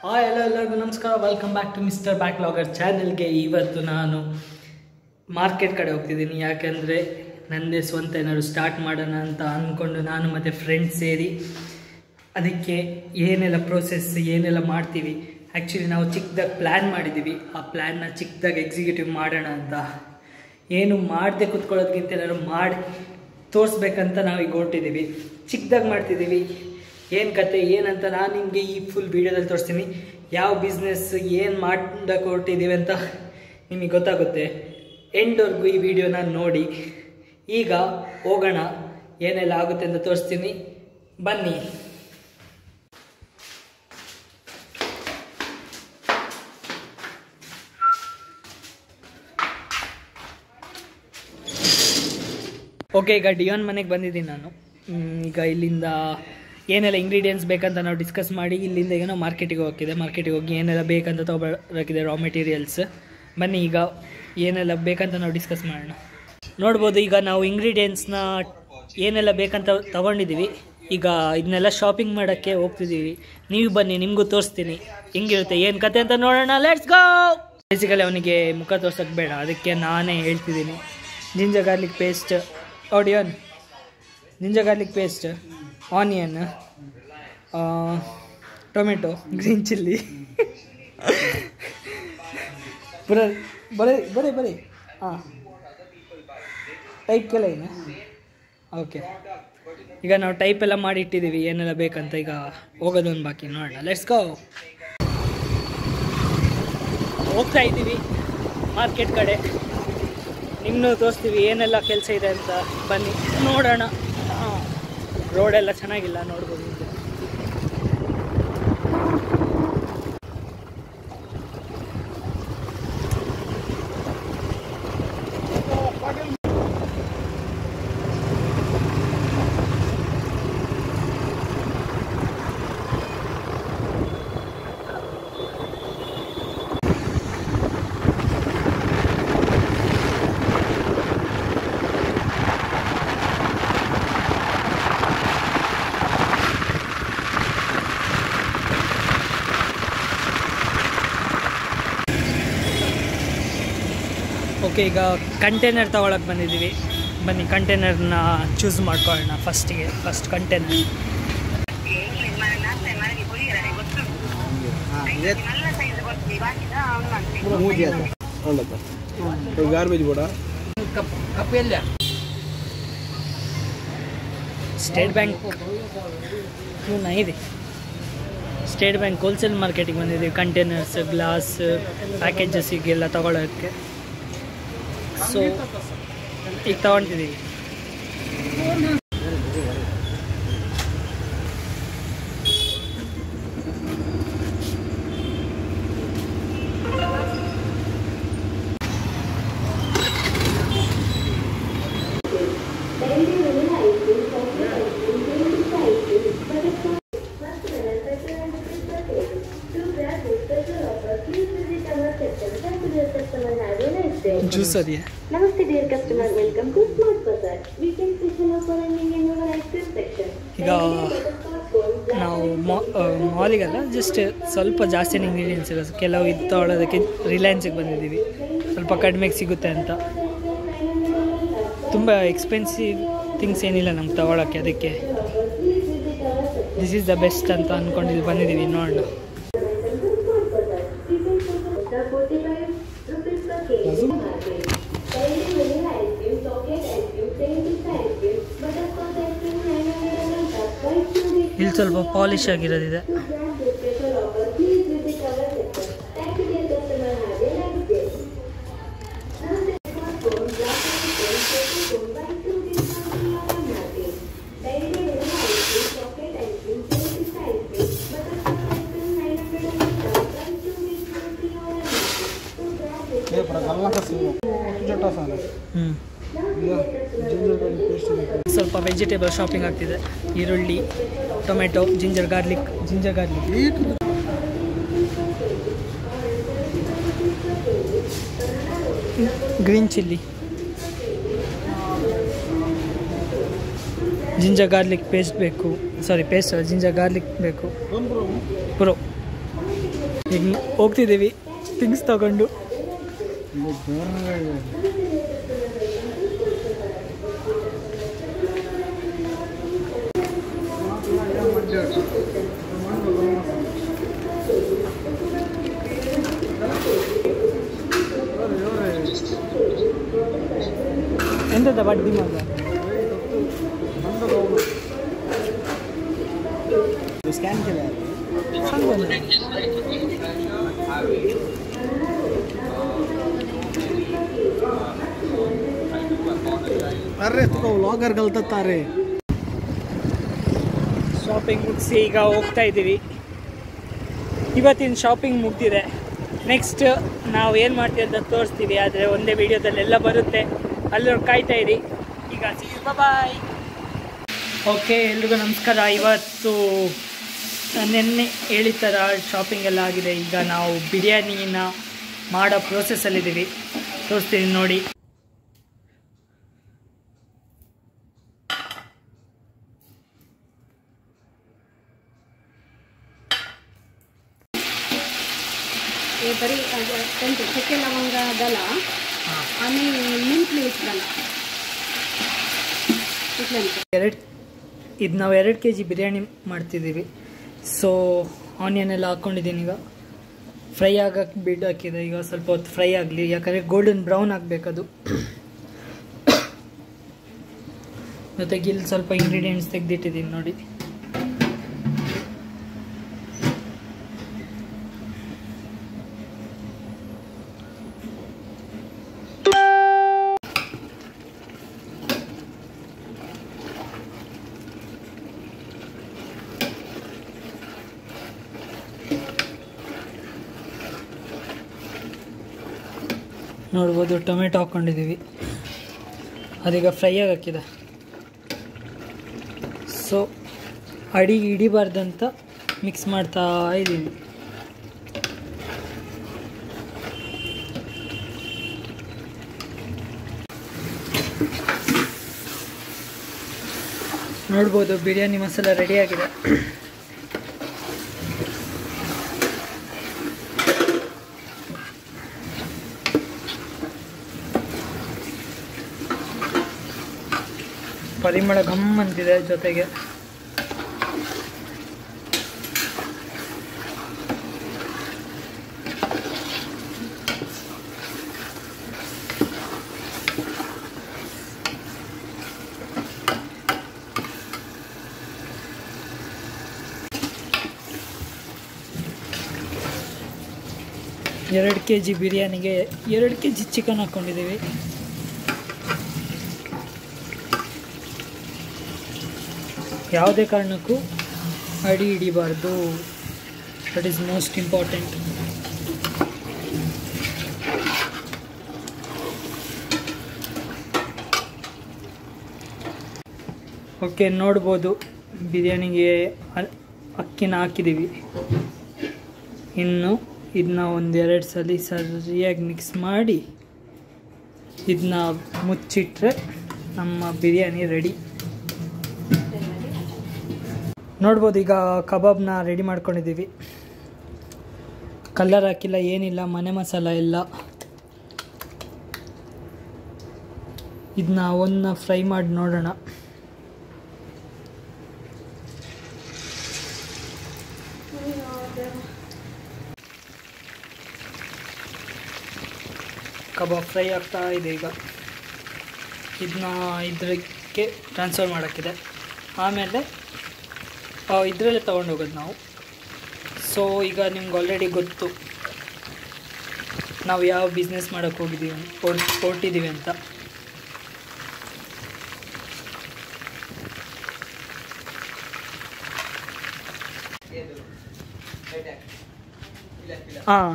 Hi ಎಲ್ಲರಿಗೂ ನಮಸ್ಕಾರ. Welcome back to mister ಬ್ಯಾಕ್ಲಾಗರ್ ಚಾನೆಲ್ಗೆ. ಇವತ್ತು ನಾನು ಮಾರ್ಕೆಟ್ ಕಡೆ ಹೋಗ್ತಿದ್ದೀನಿ. ಯಾಕೆಂದರೆ ನನ್ನದೇ ಸ್ವಂತ ಏನಾದ್ರು ಸ್ಟಾರ್ಟ್ ಮಾಡೋಣ ಅಂತ ಅಂದ್ಕೊಂಡು ನಾನು ಮತ್ತು ಫ್ರೆಂಡ್ಸ್ ಸೇರಿ ಅದಕ್ಕೆ ಏನೆಲ್ಲ ಪ್ರೋಸೆಸ್ ಏನೆಲ್ಲ ಮಾಡ್ತೀವಿ. ಆ್ಯಕ್ಚುಲಿ ನಾವು ಚಿಕ್ಕದಾಗಿ ಪ್ಲ್ಯಾನ್ ಮಾಡಿದ್ದೀವಿ. ಆ ಪ್ಲ್ಯಾನ್ನ ಚಿಕ್ಕದಾಗಿ ಎಕ್ಸಿಕ್ಯೂಟಿವ್ ಮಾಡೋಣ ಅಂತ. ಏನು ಮಾಡದೆ ಕೂತ್ಕೊಳ್ಳೋದಕ್ಕಿಂತ ಏನಾದ್ರು ಮಾಡಿ ತೋರಿಸ್ಬೇಕಂತ ನಾವೀಗ ಹೊರಟಿದ್ದೀವಿ. ಚಿಕ್ಕದಾಗಿ ಮಾಡ್ತಿದ್ದೀವಿ. ಏನು ಕತೆ ಏನಂತ ನಾನು ನಿಮಗೆ ಈ ಫುಲ್ ವೀಡಿಯೋದಲ್ಲಿ ತೋರಿಸ್ತೀನಿ. ಯಾವ ಬಿಸ್ನೆಸ್ ಏನು ಮಾಡೋಕ್ಕೆ ಹೊರಟಿದ್ದೀವಿ ಅಂತ ನಿಮಗೆ ಗೊತ್ತಾಗುತ್ತೆ. ಎಂಡ್ವರೆಗೂ ಈ ವಿಡಿಯೋನ ನೋಡಿ. ಈಗ ಹೋಗೋಣ, ಏನೆಲ್ಲ ಆಗುತ್ತೆ ಅಂತ ತೋರಿಸ್ತೀನಿ, ಬನ್ನಿ. ಓಕೆ, ಈಗ ಡಿಯೋನ್ ಮನೆಗೆ ಬಂದಿದ್ದೀನಿ ನಾನು. ಈಗ ಇಲ್ಲಿಂದ ಏನೆಲ್ಲ ಇಂಗ್ರೀಡಿಯೆಂಟ್ಸ್ ಬೇಕಂತ ನಾವು ಡಿಸ್ಕಸ್ ಮಾಡಿ ಇಲ್ಲಿಂದ ಈಗ ನಾವು ಮಾರ್ಕೆಟಿಗೆ ಹೋಗ್ತಿದೆ. ಮಾರ್ಕೆಟಿಗೆ ಹೋಗಿ ಏನೆಲ್ಲ ಬೇಕಂತ ತೊಗೊಳಕ್ಕಿದೆ, ರಾ ಮೆಟೀರಿಯಲ್ಸ್. ಬನ್ನಿ ಈಗ ಏನೆಲ್ಲ ಬೇಕಂತ ನಾವು ಡಿಸ್ಕಸ್ ಮಾಡೋಣ. ನೋಡ್ಬೋದು, ಈಗ ನಾವು ಇಂಗ್ರೀಡಿಯೆಂಟ್ಸ್ನ ಏನೆಲ್ಲ ಬೇಕಂತ ತೊಗೊಂಡಿದ್ದೀವಿ. ಈಗ ಇದನ್ನೆಲ್ಲ ಶಾಪಿಂಗ್ ಮಾಡೋಕ್ಕೆ ಹೋಗ್ತಿದ್ದೀವಿ. ನೀವು ಬನ್ನಿ, ನಿಮಗೂ ತೋರಿಸ್ತೀನಿ ಹೆಂಗಿರುತ್ತೆ ಏನು ಕತೆ ಅಂತ ನೋಡೋಣ. Let's go. ಬೇಸಿಕಲಿ ಅವನಿಗೆ ಮುಖ ತೋರ್ಸೋಕ್ಕೆ ಬೇಡ, ಅದಕ್ಕೆ ನಾನೇ ಹೇಳ್ತಿದ್ದೀನಿ. Ginger garlic paste, ಆಡಿಯನ್, ginger garlic paste, onion, tomato, green chilli, ಬರೀ ಹಾಂ ಟೈಪ್ಗೆಲ್ಲ ಏನು. ಓಕೆ, ಈಗ ನಾವು ಟೈಪ್ ಎಲ್ಲ ಮಾಡಿ ಇಟ್ಟಿದ್ದೀವಿ ಏನೆಲ್ಲ ಬೇಕಂತ. ಈಗ ಹೋಗೋದೊಂದು ಬಾಕಿ, ನೋಡೋಣ. Let's go. ಹೋಗ್ತಾ ಇದ್ದೀವಿ ಮಾರ್ಕೆಟ್ ಕಡೆ. ನಿಮ್ಮನ್ನು ತೋರಿಸ್ತೀವಿ ಏನೆಲ್ಲ ಕೆಲಸ ಇದೆ ಅಂತ. ಬನ್ನಿ ನೋಡೋಣ. ರೋಡೆಲ್ಲ ಚೆನ್ನಾಗಿಲ್ಲ, ನೋಡ್ಬೋದು. ಓಕೆ, ಈಗ ಕಂಟೈನರ್ ತೊಗೊಳಕ್ಕೆ ಬಂದಿದ್ದೀವಿ. ಬನ್ನಿ ಕಂಟೈನರ್ನ ಚೂಸ್ ಮಾಡ್ಕೊಳ್ಳೋಣ. First container. ಸ್ಟೇಟ್ ಬ್ಯಾಂಕ್ ಇದೆ. ಸ್ಟೇಟ್ ಬ್ಯಾಂಕ್ ಹೋಲ್ಸೇಲ್ ಮಾರ್ಕೆಟಿಗೆ ಬಂದಿದ್ದೀವಿ. ಕಂಟೈನರ್ಸ್, ಗ್ಲಾಸ್, ಪ್ಯಾಕೇಜಸ್ಸಿಗೆಲ್ಲ ತೊಗೊಳೋಕ್ಕೆ. ಸೊ ಈಗ ತಗೊಳ್ತಿದ್ದೀವಿ. ಜ್ಯೂಸ್ ಅದೆಯಾ? Namaste dear customer, welcome to Smart Bazaar. Weekend special offer ending in our ice cream section. ಈಗ ನಾವು ಮಾಲಿಗಲ್ಲ, ಜಸ್ಟ್ ಸ್ವಲ್ಪ ಜಾಸ್ತಿ ಇಂಗ್ರೀಡಿಯೆಂಟ್ಸ್ ಇರೋದು. ಕೆಲವು ಇದು ತೊಗೊಳೋದಕ್ಕೆ ರಿಲಯನ್ಸಿಗೆ ಬಂದಿದ್ದೀವಿ, ಸ್ವಲ್ಪ ಕಡಿಮೆಗೆ ಸಿಗುತ್ತೆ ಅಂತ. ತುಂಬ ಎಕ್ಸ್ಪೆನ್ಸಿವ್ ಥಿಂಗ್ಸ್ ಏನಿಲ್ಲ ನಮ್ಗೆ ತೊಗೊಳಕ್ಕೆ. ಅದಕ್ಕೆ ದಿಸ್ ಈಸ್ ದ ಬೆಸ್ಟ್ ಅಂತ ಅಂದ್ಕೊಂಡಿದ್ದು ಬಂದಿದ್ದೀವಿ. ನೋಡೋಣ. ಇಲ್ಲಿ ಸ್ವಲ್ಪ ಪಾಲಿಶ್ ಆಗಿರೋದಿದೆ. ಸ್ವಲ್ಪ ವೆಜಿಟೇಬಲ್ ಶಾಪಿಂಗ್ ಆಗ್ತಿದೆ. ಈರುಳ್ಳಿ, tomato, ginger garlic, green chilli, ginger garlic paste ಬೇಕು. ಸಾರಿ, ಪೇಸ್ಟ್ ಜಿಂಜರ್ ಗಾರ್ಲಿಕ್ ಬೇಕು. ಪ್ರೋ ಈಗ ಹೋಗ್ತಿದ್ದೀವಿ ಥಿಂಗ್ಸ್ ತಗೊಂಡು. ಎಂತದ ಬಡ್ಡಿ ಮಗ स्कैन केलं अरे तुका व्लॉगर घालतात अरे. ಶಾಪಿಂಗ್ ಮುಗಿಸಿ ಈಗ ಹೋಗ್ತಾ ಇದ್ದೀವಿ. ಇವತ್ತಿನ ಶಾಪಿಂಗ್ ಮುಗ್ದಿದೆ. ನೆಕ್ಸ್ಟ್ ನಾವು ಏನು ಮಾಡ್ತೀವಿ ಅಂತ ತೋರಿಸ್ತೀವಿ, ಆದರೆ ಒಂದೇ ವಿಡಿಯೋದಲ್ಲೆಲ್ಲ ಬರುತ್ತೆ. ಅಲ್ಲೋರು ಕಾಯ್ತಾ ಇರಿ. ಈಗ ಬಾಯ್. ಓಕೆ, ಎಲ್ರಿಗೂ ನಮಸ್ಕಾರ. ಇವತ್ತು ನೆನ್ನೆ ಹೇಳಿದ ಥರ ಶಾಪಿಂಗ್ ಎಲ್ಲ ಆಗಿದೆ. ಈಗ ನಾವು ಬಿರಿಯಾನಿನ ಮಾಡೋ ಪ್ರೋಸೆಸ್ಸಲ್ಲಿದ್ದೀವಿ, ತೋರಿಸ್ತೀನಿ ನೋಡಿ. बरी त्यांचे चಕ್ಕೆ लवंग दला आणि ಮಿಂಟ್ ಲೀವ್ಸ್ ದಲ ಇದು ನಾವು 2 kg ಬಿರಿಯಾನಿ ಮಾಡ್ತಿದ್ದೀವಿ. ಸೊ ಆನಿಯನ್ ಎಲ್ಲ ಹಾಕ್ಕೊಂಡಿದ್ದೀನಿ. ಈಗ ಫ್ರೈ ಆಗಕ್ಕೆ ಬಿಡಾಕಿದೆ. ಈಗ ಸ್ವಲ್ಪ ಹೊತ್ತು ಫ್ರೈ ಆಗಲಿ, ಯಾಕಂದರೆ ಗೋಲ್ಡನ್ ಬ್ರೌನ್ ಆಗಬೇಕದು. ಜೊತೆಗೆ ಇಲ್ಲಿ ಸ್ವಲ್ಪ ಇಂಗ್ರೀಡಿಯೆಂಟ್ಸ್ ತೆಗೆದಿಟ್ಟಿದ್ದೀನಿ ನೋಡಿ. ನೋಡ್ಬೋದು, ಟೊಮೆಟೊ ಹಾಕ್ಕೊಂಡಿದ್ದೀವಿ, ಅದೀಗ ಫ್ರೈ ಆಗಾಕಿದೆ. ಸೊ ಅಡಿಗೆ ಹಿಡಿಬಾರ್ದಂತ ಮಿಕ್ಸ್ ಮಾಡ್ತಾ ಇದ್ದೀವಿ. ನೋಡ್ಬೋದು, ಬಿರಿಯಾನಿ ಮಸಾಲ ರೆಡಿಯಾಗಿದೆ. ಪರಿಮಳ ಘಮ್ ಅಂತಿದೆ. ಜೊತೆಗೆ ಎರಡು kg ಬಿರಿಯಾನಿಗೆ 2 kg ಚಿಕನ್ ಹಾಕ್ಕೊಂಡಿದ್ದೀವಿ. ಯಾವುದೇ ಕಾರಣಕ್ಕೂ ಅಡಿ ಹಿಡಿಬಾರ್ದು, that is most important. Okay, ನೋಡ್ಬೋದು ಬಿರಿಯಾನಿಗೆ ಅಕ್ಕಿನ ಹಾಕಿದ್ದೀವಿ. ಇನ್ನು ಇದನ್ನ 1-2 ಸಲ ಸರಿಯಾಗಿ ಮಿಕ್ಸ್ ಮಾಡಿ ಇದನ್ನ ಮುಚ್ಚಿಟ್ರೆ ನಮ್ಮ ಬಿರಿಯಾನಿ ರೆಡಿ. ನೋಡ್ಬೋದು, ಈಗ ಕಬಾಬ್ನ ರೆಡಿ ಮಾಡ್ಕೊಂಡಿದ್ದೀವಿ. ಕಲರ್ ಹಾಕಿಲ್ಲ, ಏನಿಲ್ಲ, ಮನೆ ಮಸಾಲ ಎಲ್ಲ. ಇದನ್ನ ಒಂದು ಫ್ರೈ ಮಾಡಿ ನೋಡೋಣ. ಕಬಾಬ್ ಫ್ರೈ ಆಗ್ತಾ ಇದೆ. ಈಗ ಇದನ್ನ ಇದಕ್ಕೆ ಟ್ರಾನ್ಸ್ಫರ್ ಮಾಡೋಕ್ಕಿದೆ. ಆಮೇಲೆ ಇದರಲ್ಲೇ ತೊಗೊಂಡೋಗೋದು ನಾವು. ಸೊ ಈಗ ನಿಮ್ಗೆ ಆಲ್ರೆಡಿ ಗೊತ್ತು ನಾವು ಯಾವ ಬಿಸ್ನೆಸ್ ಮಾಡೋಕ್ಕೆ ಹೊರಟಿದ್ದೀವಿ ಅಂತ. ಹಾಂ,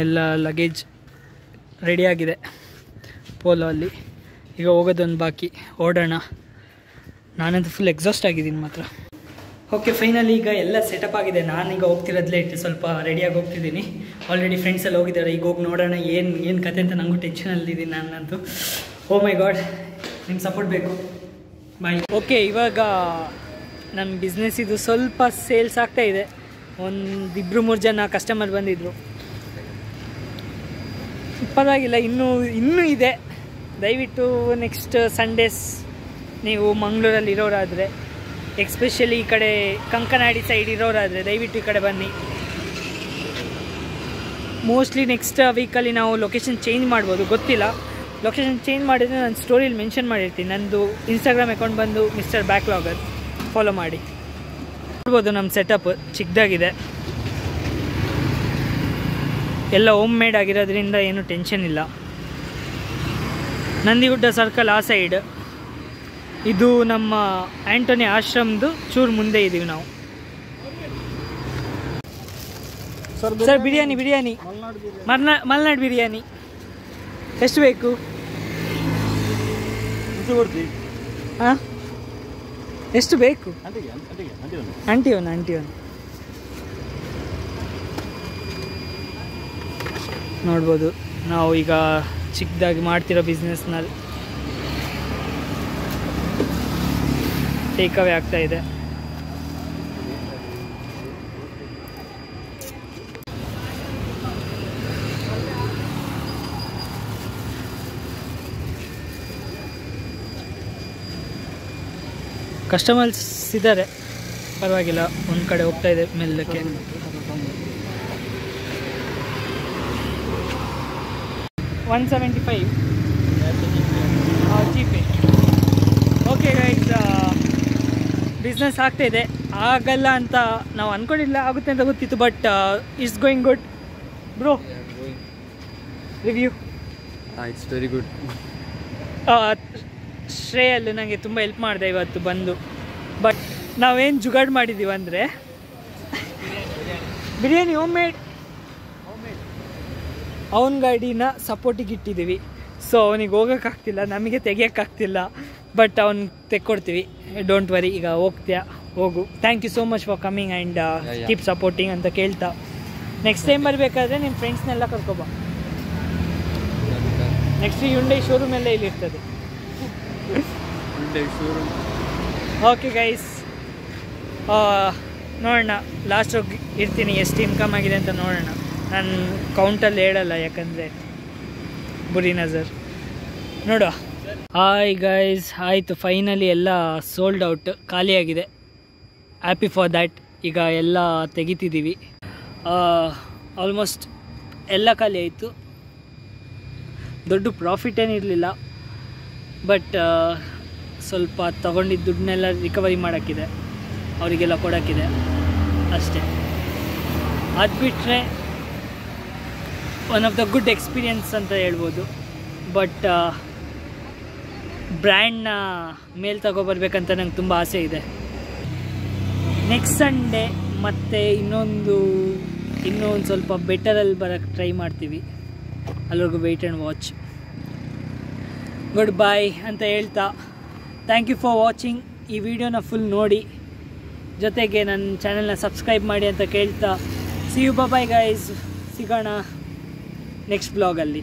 ಎಲ್ಲ ಲಗೇಜ್ ರೆಡಿಯಾಗಿದೆ ಪೋಲೋ ಅಲ್ಲಿ. ಈಗ ಹೋಗೋದೊಂದು ಬಾಕಿ, ಓಡೋಣ. ನಾನಂತೂ ಫುಲ್ ಎಕ್ಸಾಸ್ಟ್ ಆಗಿದ್ದೀನಿ ಮಾತ್ರ. ಓಕೆ, ಫೈನಲಿ ಈಗ ಎಲ್ಲ ಸೆಟಪ್ ಆಗಿದೆ. ನಾನೀಗ ಹೋಗ್ತಿರೋದು ಲೇಟ್, ಸ್ವಲ್ಪ ರೆಡಿಯಾಗಿ ಹೋಗ್ತಿದ್ದೀನಿ. ಆಲ್ರೆಡಿ ಫ್ರೆಂಡ್ಸ್ ಎಲ್ಲ ಹೋಗಿದ್ದಾರೆ. ಈಗ ಹೋಗಿ ನೋಡೋಣ ಏನು ಕತೆ ಅಂತ. ನನಗೂ ಟೆನ್ಷನಲ್ಲಿದ್ದೀನಿ ನಾನಂತೂ. ಓ ಮೈ ಗಾಡ್, ನಿಮ್ಮ ಸಪೋರ್ಟ್ ಬೇಕು. ಬಾಯ್. ಓಕೆ, ಇವಾಗ ನನ್ನ ಬಿಸ್ನೆಸ್ ಇದು ಸ್ವಲ್ಪ ಸೇಲ್ಸ್ ಆಗ್ತಾಯಿದೆ. ಒಂದು 2-3 ಜನ ಕಸ್ಟಮರ್ ಬಂದಿದ್ದರು. ಪರವಾಗಿಲ್ಲ, ಇನ್ನೂ ಇದೆ. ದಯವಿಟ್ಟು ನೆಕ್ಸ್ಟ್ ಸಂಡೇಸ್ ನೀವು ಮಂಗಳೂರಲ್ಲಿ ಇರೋರಾದರೆ, ಎಕ್ಸ್ಪೆಷಲಿ ಈ ಕಡೆ ಕಂಕನಾಡಿ ಸೈಡ್ ಇರೋರಾದರೆ ದಯವಿಟ್ಟು ಈ ಕಡೆ ಬನ್ನಿ. ಮೋಸ್ಟ್ಲಿ ನೆಕ್ಸ್ಟ್ ವೀಕಲ್ಲಿ ನಾವು ಲೊಕೇಶನ್ ಚೇಂಜ್ ಮಾಡ್ಬೋದು, ಗೊತ್ತಿಲ್ಲ. ಲೊಕೇಶನ್ ಚೇಂಜ್ ಮಾಡಿದರೆ ನಾನು ಸ್ಟೋರಿಯಲ್ಲಿ ಮೆನ್ಷನ್ ಮಾಡಿರ್ತೀನಿ. ನಂದು ಇನ್ಸ್ಟಾಗ್ರಾಮ್ ಅಕೌಂಟ್ ಬಂದು ಮಿಸ್ಟರ್ ಬ್ಯಾಕ್ಲಾಗರ್, ಫಾಲೋ ಮಾಡಿ. ನೋಡ್ಬೋದು ನಮ್ಮ ಸೆಟಪ್ ಚಿಕ್ಕದಾಗಿದೆ, ಎಲ್ಲ ಹೋಮ್ ಮೇಡ್ ಆಗಿರೋದ್ರಿಂದ ಏನೂ ಟೆನ್ಷನ್ ಇಲ್ಲ. ನಂದಿಗುಡ್ಡ ಸರ್ಕಲ್ ಆ ಸೈಡ್, ಇದು ನಮ್ಮ ಆ್ಯಂಟೋನಿ ಆಶ್ರಮದ್ದು ಚೂರು ಮುಂದೆ ಇದ್ದೀವಿ ನಾವು. ಸರ್ ಬಿರಿಯಾನಿ ಮಲ್ನಾಡ್ ಬಿರಿಯಾನಿ ಎಷ್ಟು ಬೇಕು? ಹಾಂ, ಎಷ್ಟು ಬೇಕು? ಆಂಟಿ ಒಂದು ನೋಡ್ಬೋದು. ನಾವು ಈಗ ಚಿಕ್ಕದಾಗಿ ಮಾಡ್ತಿರೋ ಬಿಸ್ನೆಸ್ನಲ್ಲಿ ಟೇಕ್ ಅವೇ ಆಗ್ತಾ ಇದೆ. ಕಸ್ಟಮರ್ಸ್ ಇದ್ದಾರೆ, ಪರವಾಗಿಲ್ಲ, ಒಂದು ಕಡೆ ಹೋಗ್ತಾ ಇದೆ ಮೆಲ್ಲಕ್ಕೆ. $175 ಜಿ-ಪೇ. ಓಕೆ ಗೈಸ್, ಬಿಸ್ನೆಸ್ ಆಗ್ತಾಯಿದೆ. ಆಗಲ್ಲ ಅಂತ ನಾವು ಅಂದ್ಕೊಂಡಿಲ್ಲ, ಆಗುತ್ತೆ ಅಂತ ಗೊತ್ತಿತ್ತು, but it's going good. Bro, review? It's very good. ಶ್ರೇಯಲ್ಲಿ ನನಗೆ ತುಂಬ ಹೆಲ್ಪ್ ಮಾಡಿದೆ ಇವತ್ತು ಬಂದು. ಬಟ್ ನಾವೇನು ಜುಗಾಡ್ ಮಾಡಿದ್ದೀವಿ ಅಂದರೆ, ಬಿರಿಯಾನಿ ಹೋಮ್ ಮೇಡ್, ಅವನ ಗಾಡಿನ ಸಪೋರ್ಟಿಗೆ ಇಟ್ಟಿದ್ದೀವಿ. ಸೊ ಅವನಿಗೆ ಹೋಗೋಕ್ಕಾಗ್ತಿಲ್ಲ, ನಮಗೆ ತೆಗಿಯೋಕ್ಕಾಗ್ತಿಲ್ಲ, ಬಟ್ ಅವ್ನು ತೆಕ್ಕೊಡ್ತೀವಿ. ಡೋಂಟ್ ವರಿ, ಈಗ ಹೋಗ್ತೀಯಾ ಹೋಗು. Thank you so much for coming and keep supporting ಅಂತ ಕೇಳ್ತಾ, ನೆಕ್ಸ್ಟ್ ಟೈಮ್ ಬರಬೇಕಾದ್ರೆ ನಿಮ್ಮ ಫ್ರೆಂಡ್ಸ್ನೆಲ್ಲ ಕರ್ಕೊಬಾ. ನೆಕ್ಸ್ಟ್ Hyundai ಶೋರೂಮ್ ಎಲ್ಲ ಇಲ್ಲಿರ್ತದೆ. ಓಕೆ ಗೈಸ್, ನೋಡೋಣ, ಲಾಸ್ಟ್ ಹೋಗಿ ಇರ್ತೀನಿ, ಎಷ್ಟು ಇನ್ಕಮ್ ಆಗಿದೆ ಅಂತ ನೋಡೋಣ. ನಾನು ಕೌಂಟಲ್ಲಿ ಹೇಳಲ್ಲ, ಯಾಕಂದರೆ ಬುರಿ ನಜರ್. ನೋಡುವ. ಹಾಯ್ ಗೈಸ್, ಆಯಿತು, ಫೈನಲಿ ಎಲ್ಲ ಸೋಲ್ಡ್ ಔಟ್, ಖಾಲಿಯಾಗಿದೆ. Happy for that. ಈಗ ಎಲ್ಲ ತೆಗಿತಿದ್ದೀವಿ. ಆಲ್ಮೋಸ್ಟ್ ಎಲ್ಲ ಖಾಲಿ ಆಯಿತು. ದೊಡ್ಡ ಪ್ರಾಫಿಟ್ ಏನಿರಲಿಲ್ಲ, ಬಟ್ ಸ್ವಲ್ಪ ತಗೊಂಡಿದ್ದ ದುಡ್ಡನ್ನೆಲ್ಲ ರಿಕವರಿ ಮಾಡೋಕ್ಕಿದೆ, ಅವರಿಗೆಲ್ಲ ಕೊಡೋಕ್ಕಿದೆ ಅಷ್ಟೇ. ಅದು ಬಿಟ್ಟರೆ one of the good experience ಅಂತ ಹೇಳ್ಬೋದು. ಬಟ್ ಬ್ರ್ಯಾಂಡ್ನ ಮೇಲೆ ತಗೊಬರ್ಬೇಕಂತ ನಂಗೆ ತುಂಬ ಆಸೆ ಇದೆ. ನೆಕ್ಸ್ಟ್ ಸಂಡೇ ಮತ್ತು ಇನ್ನೊಂದು ಸ್ವಲ್ಪ ಬೆಟರಲ್ಲಿ ಬರೋಕ್ಕೆ ಟ್ರೈ ಮಾಡ್ತೀವಿ. ಅಲ್ಲಿವರೆಗೂ ವೆಯ್ಟ್ ಆ್ಯಂಡ್ ವಾಚ್. ಗುಡ್ ಬಾಯ್ ಅಂತ ಹೇಳ್ತಾ, ಥ್ಯಾಂಕ್ ಯು ಫಾರ್ ವಾಚಿಂಗ್. ಈ ವಿಡಿಯೋನ ಫುಲ್ ನೋಡಿ, ಜೊತೆಗೆ ನನ್ನ ಚಾನೆಲ್ನ ಸಬ್ಸ್ಕ್ರೈಬ್ ಮಾಡಿ ಅಂತ ಕೇಳ್ತಾ, ಸಿ ಯು, ಬಾಯ್ ಗೈಸ್. ಸಿಗೋಣ ನೆಕ್ಸ್ಟ್ ಬ್ಲಾಗಲ್ಲಿ.